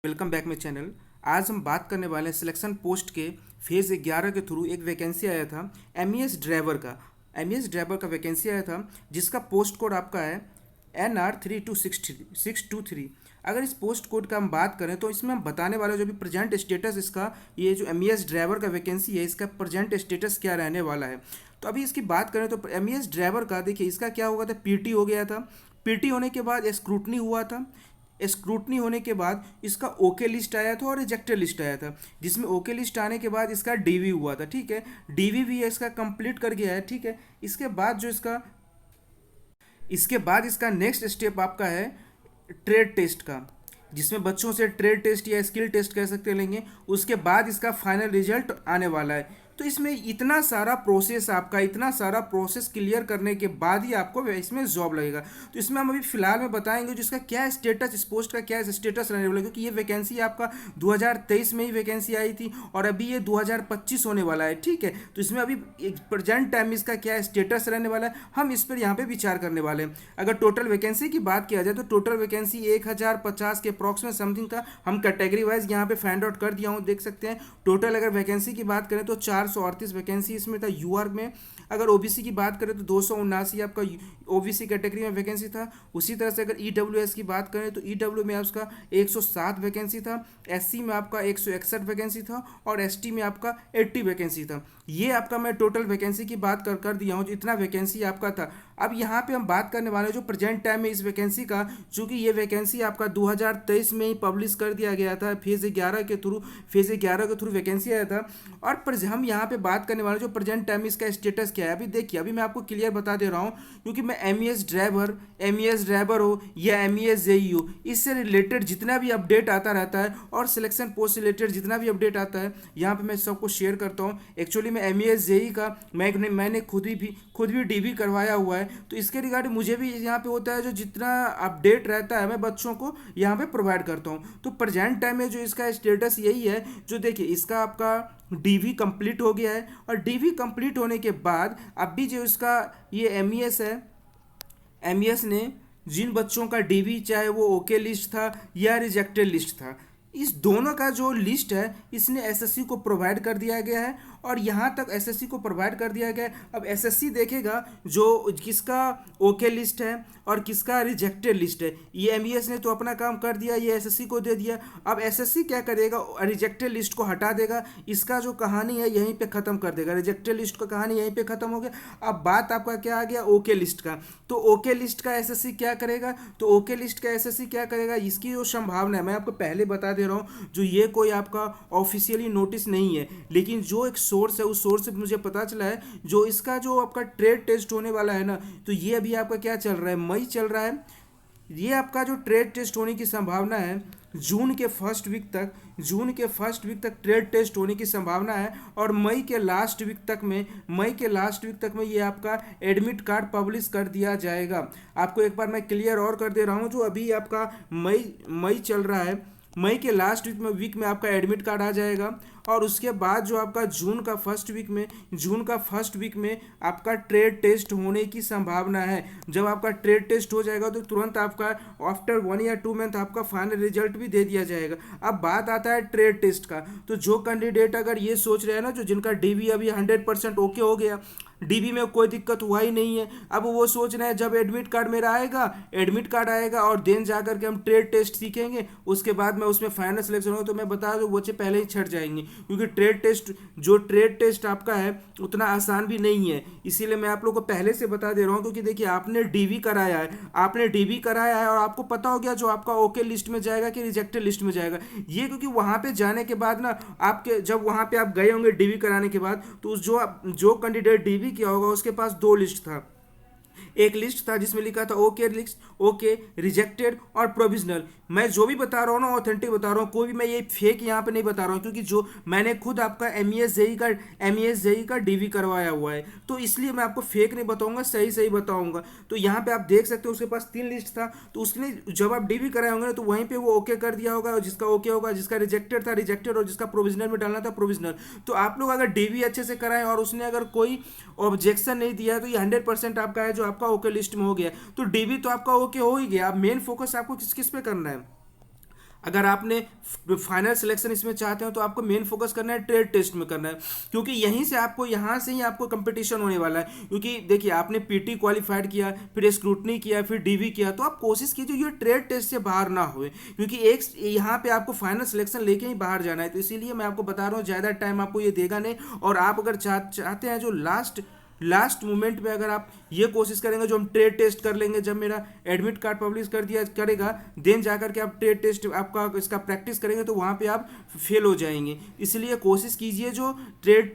Welcome back my channel. आज हम बात करने वाले हैं सिलेक्शन पोस्ट के फेज़ 11 के थ्रू एक वैकेंसी आया था एमईएस ड्राइवर का। एमईएस ड्राइवर का वैकेंसी आया था जिसका पोस्ट कोड आपका है NR 3263। अगर इस पोस्ट कोड का हम बात करें तो इसमें हम बताने वाले जो भी प्रेजेंट स्टेटस इसका, ये जो एमईएस ड्राइवर का वैकेंसी है इसका प्रेजेंट स्टेटस क्या रहने वाला है। तो अभी इसकी बात करें तो एमईएस ड्राइवर का देखिए इसका क्या हुआ था, पीटी हो गया था। पीटी होने के बाद स्क्रूटनी हुआ था। स्क्रूटनी होने के बाद इसका ओके लिस्ट आया था और रिजेक्टेड लिस्ट आया था, जिसमें ओके लिस्ट आने के बाद इसका डीवी हुआ था। ठीक है, डीवी भी इसका कंप्लीट कर गया है। ठीक है, इसके बाद इसका नेक्स्ट स्टेप आपका है ट्रेड टेस्ट का, जिसमें बच्चों से ट्रेड टेस्ट या स्किल टेस्ट कह सकते लेंगे। उसके बाद इसका फाइनल रिजल्ट आने वाला है। तो इसमें इतना सारा प्रोसेस क्लियर करने के बाद ही आपको इसमें जॉब लगेगा। तो इसमें हम अभी फिलहाल में बताएंगे जिसका क्या स्टेटस, इस पोस्ट का क्या स्टेटस रहने वाला है, क्योंकि ये वैकेंसी आपका 2023 में ही वैकेंसी आई थी और अभी ये 2025 होने वाला है। ठीक है, तो इसमें अभी प्रेजेंट टाइम में इसका क्या स्टेटस रहने वाला है हम इस पर यहाँ पे विचार करने वाले हैं। अगर टोटल वैकेंसी की बात किया जाए तो टोटल वैकेंसी 1050 के अप्रॉक्सीमेट समथिंग था। हम कैटेगरी वाइज यहाँ पे फाइंड आउट कर दिया हूँ, देख सकते हैं। टोटल अगर वैकेंसी की बात करें तो 438 वैकेंसी इसमें था यूआर में। अगर ओबीसी की बात करें तो 279 आपका ओबीसी कैटेगरी में वैकेंसी था। उसी तरह से अगर ईडब्ल्यूएस की बात करें तो ईडब्ल्यू में उसका 107 वैकेंसी था। एससी में आपका 161 वैकेंसी था और एसटी में आपका 80 वैकेंसी था। ये आपका मैं टोटल वैकेंसी की बात कर दिया हूँ, इतना वैकेंसी आपका था। अब यहाँ पे हम बात करने वाले हैं जो प्रेजेंट टाइम में इस वैकेंसी का, चूंकि ये वैकेंसी आपका 2023 में ही पब्लिश कर दिया गया था फेज़ 11 के थ्रू वैकेंसी आया था। और हम यहाँ पे बात करने वाले जो प्रेजेंट टाइम में इसका स्टेटस क्या है। अभी देखिए, अभी मैं आपको क्लियर बता दे रहा हूँ, क्योंकि मैं एमईएस ड्राइवर हो या एमईएस जेई हो, इससे रिलेटेड जितना भी अपडेट आता रहता है और सिलेक्शन पोस्ट से रिलेटेड जितना भी अपडेट आता है यहाँ पे मैं सबको शेयर करता हूँ। एक्चुअली मैं एमईएस जेई का मैंने खुद भी डीवी करवाया हुआ है, तो इसके रिगार्डिंग मुझे भी यहाँ पे होता है जो जितना अपडेट रहता है मैं बच्चों को यहाँ पे प्रोवाइड करता हूँ। तो प्रेजेंट टाइम में जो इसका स्टेटस यही है, जो देखिए इसका आपका डीवी कंप्लीट हो गया है और डीवी कंप्लीट होने के बाद अभी जो इसका ये एमईएस है, एमईएस ने जिन बच्चों का डीवी चाहे वो ओके लिस्ट था या रिजेक्टेड लिस्ट था, इस दोनों का जो लिस्ट है इसने एसएससी को प्रोवाइड कर दिया गया है और यहाँ तक एसएससी को प्रोवाइड कर दिया गया है। अब एसएससी देखेगा जो किसका ओके लिस्ट है और किसका रिजेक्टेड लिस्ट है। ये एमईएस ने तो अपना काम कर दिया, ये एसएससी को दे दिया। अब एसएससी क्या करेगा, रिजेक्टेड लिस्ट को हटा देगा, इसका जो कहानी है यहीं पे ख़त्म कर देगा। रिजेक्टेड लिस्ट का कहानी यहीं पे ख़त्म हो गया। अब बात आपका क्या आ गया, ओके लिस्ट का। तो ओके लिस्ट का एसएससी क्या करेगा, इसकी जो संभावना है मैं आपको पहले बता दे रहा हूँ, जो ये कोई आपका ऑफिशियली नोटिस नहीं है, लेकिन जो एक सोर्स है उस सोर्स से मुझे पता चला है जो इसका जो आपका ट्रेड टेस्ट होने वाला है ना, तो ये अभी आपका क्या चल रहा है, मई चल रहा है। ये आपका जो ट्रेड टेस्ट होने की संभावना है जून के फर्स्ट वीक तक ट्रेड टेस्ट होने की संभावना है। और मई के लास्ट वीक तक में ये आपका एडमिट कार्ड पब्लिश कर दिया जाएगा। आपको एक बार मैं क्लियर और कर दे रहा हूँ, जो अभी आपका मई चल रहा है, मई के लास्ट वीक में आपका एडमिट कार्ड आ जाएगा। और उसके बाद जो आपका जून का फर्स्ट वीक में आपका ट्रेड टेस्ट होने की संभावना है। जब आपका ट्रेड टेस्ट हो जाएगा तो तुरंत आपका आफ्टर 1 या 2 मंथ आपका फाइनल रिजल्ट भी दे दिया जाएगा। अब बात आता है ट्रेड टेस्ट का, तो जो कैंडिडेट अगर ये सोच रहे हैं ना, जो जिनका डीवी अभी 100% ओके हो गया, डीबी में कोई दिक्कत हुआ ही नहीं है, अब वो सोच रहे हैं जब एडमिट कार्ड आएगा और देन जाकर के हम ट्रेड टेस्ट सीखेंगे, उसके बाद में उसमें फाइनल सिलेक्शन होगा, तो मैं बता दूं बच्चे पहले ही छट जाएंगे, क्योंकि ट्रेड टेस्ट आपका है उतना आसान भी नहीं है। इसीलिए मैं आप लोग को पहले से बता दे रहा हूँ, क्योंकि देखिए आपने डीवी कराया है और आपको पता हो गया जो आपका ओके लिस्ट में जाएगा कि रिजेक्टेड लिस्ट में जाएगा। ये क्योंकि वहाँ पे जाने के बाद ना, आपके जब वहाँ पे आप गए होंगे डीवी कराने के बाद, तो जो कैंडिडेट डीवी किया होगा उसके पास 2 लिस्ट था। एक लिस्ट था जिसमें लिखा था ओके, रिजेक्टेड और प्रोविजनल। मैं जो भी बता रहा हूँ ना ऑथेंटिक बता रहा हूँ, कोई भी मैं ये फेक यहाँ पे नहीं बता रहा हूँ, क्योंकि जो मैंने खुद आपका एमईएस जेई का डीवी करवाया हुआ है, तो इसलिए मैं आपको फेक नहीं बताऊंगा, सही बताऊंगा। तो यहाँ पे आप देख सकते हो उसके पास 3 लिस्ट था, तो उसने जब आप डीवी कराए होंगे ना, तो वहीं पे वो ओके कर दिया होगा, और जिसका ओके होगा, जिसका रिजेक्टेड था रिजेक्टेड, और जिसका प्रोविजनल में डालना था प्रोविजनल। तो आप लोग अगर डीवी अच्छे से कराएं और उसने अगर कोई ऑब्जेक्शन नहीं दिया है, तो ये 100% आपका है जो आपका ओके लिस्ट में हो गया। तो डीवी तो आपका ओके हो ही गया। अब मेन फोकस आपको किस किस पे करना है। अगर आपने फाइनल सिलेक्शन इसमें चाहते हो तो आपको मेन फोकस करना है ट्रेड टेस्ट में करना है, क्योंकि यहीं से आपको यहाँ से ही आपको कंपटीशन होने वाला है। क्योंकि देखिए आपने पीटी क्वालिफाइड किया, फिर स्क्रूटनी किया, फिर डीवी किया, तो आप कोशिश कीजिए ये ट्रेड टेस्ट से बाहर ना होए, क्योंकि एक यहाँ पे आपको फाइनल सिलेक्शन लेके ही बाहर जाना है। तो इसीलिए मैं आपको बता रहा हूँ ज़्यादा टाइम आपको ये देगा नहीं। और आप अगर चाहते हैं जो लास्ट मोमेंट में अगर आप ये कोशिश करेंगे जो हम ट्रेड टेस्ट कर लेंगे, जब मेरा एडमिट कार्ड पब्लिश कर दिया करेगा देन जा करके आप ट्रेड टेस्ट आपका इसका प्रैक्टिस करेंगे, तो वहाँ पे आप फेल हो जाएंगे। इसलिए कोशिश कीजिए जो ट्रेड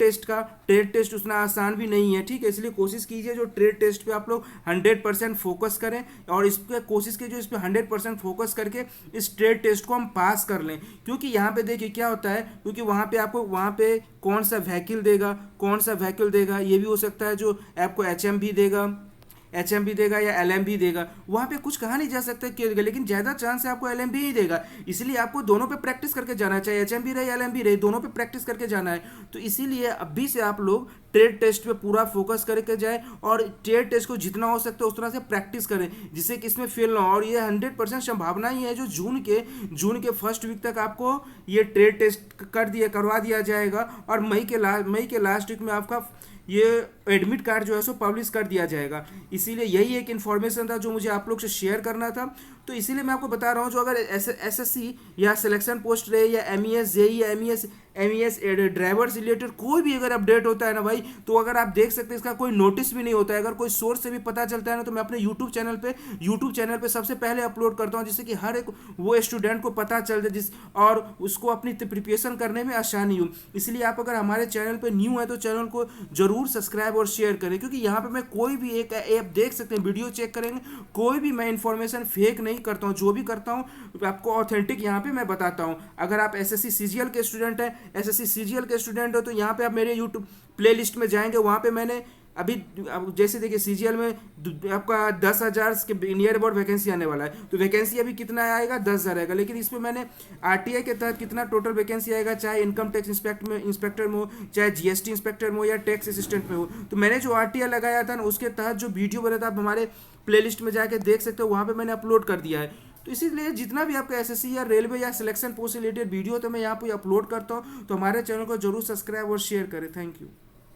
टेस्ट उतना आसान भी नहीं है, ठीक है। इसलिए कोशिश कीजिए जो ट्रेड टेस्ट पे आप लोग 100% फोकस करें, और इस पर कोशिश कीजिए इस पर 100% फोकस करके इस ट्रेड टेस्ट को हम पास कर लें। क्योंकि यहाँ पे देखिए क्या होता है, क्योंकि वहाँ पे आपको वहाँ पे कौन सा व्हीकल देगा ये भी हो सकता है, जो आपको एच एम भी देगा या एल एम भी देगा, वहाँ पे कुछ कहा नहीं जा सकता क्यों देगा, लेकिन ज़्यादा चांस है आपको एल एम भी ही देगा। इसलिए आपको दोनों पे प्रैक्टिस करके जाना है, चाहे एच एम भी रहे एल एम भी रहे, दोनों पे प्रैक्टिस करके जाना है। तो इसीलिए अभी से आप लोग ट्रेड टेस्ट पे पूरा फोकस करके जाए, और ट्रेड टेस्ट को जितना हो सकता है उस तरह से प्रैक्टिस करें जिससे कि इसमें फेल ना हो। और ये 100% संभावना ही है जो जून के फर्स्ट वीक तक आपको ये ट्रेड टेस्ट करवा दिया जाएगा, और मई के लास्ट वीक में आपका ये एडमिट कार्ड जो है सो पब्लिश कर दिया जाएगा। इसीलिए यही एक इन्फॉर्मेशन था जो मुझे आप लोग से शेयर करना था। तो इसीलिए मैं आपको बता रहा हूँ जो अगर एसएससी या सिलेक्शन पोस्ट रहे या एमईएस जेई या एमईएस ड्राइवर से रिलेटेड कोई भी अगर अपडेट होता है ना भाई, तो अगर आप देख सकते हैं इसका कोई नोटिस भी नहीं होता है, अगर कोई सोर्स से भी पता चलता है ना, तो मैं अपने यूट्यूब चैनल पे सबसे पहले अपलोड करता हूँ, जिससे कि हर एक वो स्टूडेंट को पता चल जाए और उसको अपनी प्रिपरेशन करने में आसानी हो। इसलिए आप अगर हमारे चैनल पर न्यू है तो चैनल को जरूर सब्सक्राइब और शेयर करें, क्योंकि यहाँ पे मैं कोई भी एक ऐप देख सकते हैं, वीडियो चेक करेंगे, कोई भी मैं इन्फॉर्मेशन फेक नहीं करता हूँ, जो भी करता हूँ आपको ऑथेंटिक यहाँ पे मैं बताता हूँ। अगर आप एसएससी सीजीएल के स्टूडेंट हो तो यहाँ पे आप मेरे यूट्यूब प्लेलिस्ट में जाएंगे, वहाँ पे मैंने अभी अब जैसे देखिए सीजीएल में आपका 10,000 के नियर अबाउट वैकेंसी आने वाला है, तो वैकेंसी अभी कितना आएगा 10,000 आएगा, लेकिन इसमें मैंने आरटीआई के तहत कितना टोटल वैकेंसी आएगा, चाहे इनकम टैक्स इंस्पेक्टर में हो, चाहे जीएसटी इंस्पेक्टर में हो, या टैक्स असिस्टेंट में हो, तो मैंने जो आरटीआई लगाया था ना उसके तहत जो वीडियो बना था आप हमारे प्लेलिस्ट में जाके देख सकते हो, वहाँ पर मैंने अपलोड कर दिया है। तो इसीलिए जितना भी आपका एसएससी या रेलवे या सिलेक्शन पोस्ट से रिलेटेड वीडियो तो मैं यहाँ पे अपलोड करता हूँ, तो हमारे चैनल को जरूर सब्सक्राइब और शेयर करें। Thank you.